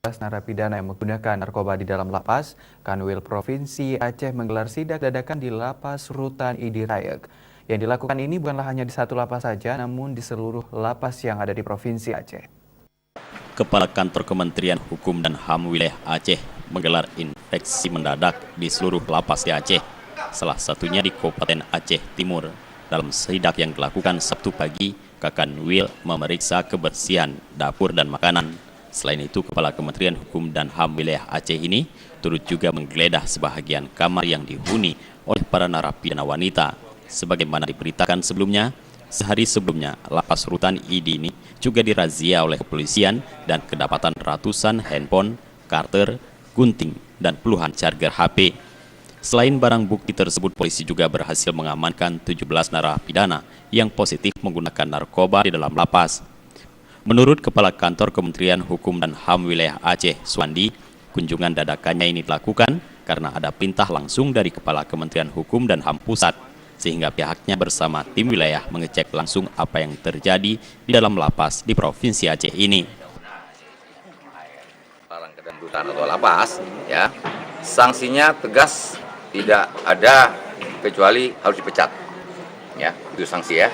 narapidana yang menggunakan narkoba di dalam lapas. Kanwil Provinsi Aceh menggelar sidak dadakan di Lapas Rutan Idi Rayek. Yang dilakukan ini bukanlah hanya di satu lapas saja, namun di seluruh lapas yang ada di Provinsi Aceh. Kepala Kantor Kementerian Hukum dan HAM Wilayah Aceh menggelar inspeksi mendadak di seluruh lapas di Aceh, salah satunya di Kabupaten Aceh Timur. Dalam sidak yang dilakukan Sabtu pagi, Kakanwil memeriksa kebersihan dapur dan makanan. Selain itu, Kepala Kementerian Hukum dan HAM Wilayah Aceh ini turut juga menggeledah sebahagian kamar yang dihuni oleh para narapidana wanita. Sebagaimana diberitakan sebelumnya, sehari sebelumnya, Lapas Rutan Idi ini juga dirazia oleh kepolisian dan kedapatan ratusan handphone, karter, gunting, dan puluhan charger HP. Selain barang bukti tersebut, polisi juga berhasil mengamankan 17 narapidana yang positif menggunakan narkoba di dalam lapas. Menurut Kepala Kantor Kementerian Hukum dan HAM Wilayah Aceh, Suwandi, kunjungan dadakannya ini dilakukan karena ada perintah langsung dari Kepala Kementerian Hukum dan HAM Pusat, sehingga pihaknya bersama tim wilayah mengecek langsung apa yang terjadi di dalam lapas di Provinsi Aceh ini. Larang kedangdutan atau lapas, ya, sanksinya tegas, tidak ada kecuali harus dipecat, ya, itu sanksi ya.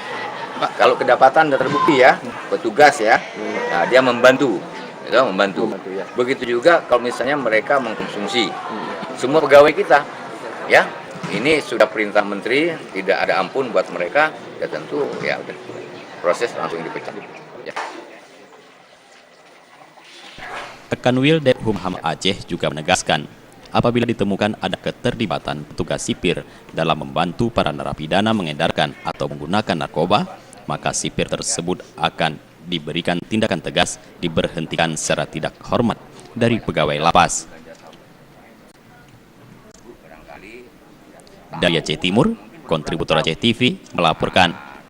Kalau kedapatan dan terbukti ya, petugas ya, nah dia membantu, ya, membantu. Begitu juga kalau misalnya mereka mengkonsumsi, semua pegawai kita, ya. Ini sudah perintah menteri, tidak ada ampun buat mereka, ya tentu ya proses langsung dipecat. Ya. Kanwil Dephum Aceh juga menegaskan, apabila ditemukan ada keterlibatan petugas sipir dalam membantu para narapidana mengedarkan atau menggunakan narkoba, maka sipir tersebut akan diberikan tindakan tegas, diberhentikan secara tidak hormat dari pegawai lapas. Dari Aceh Timur, kontributor Aceh TV melaporkan.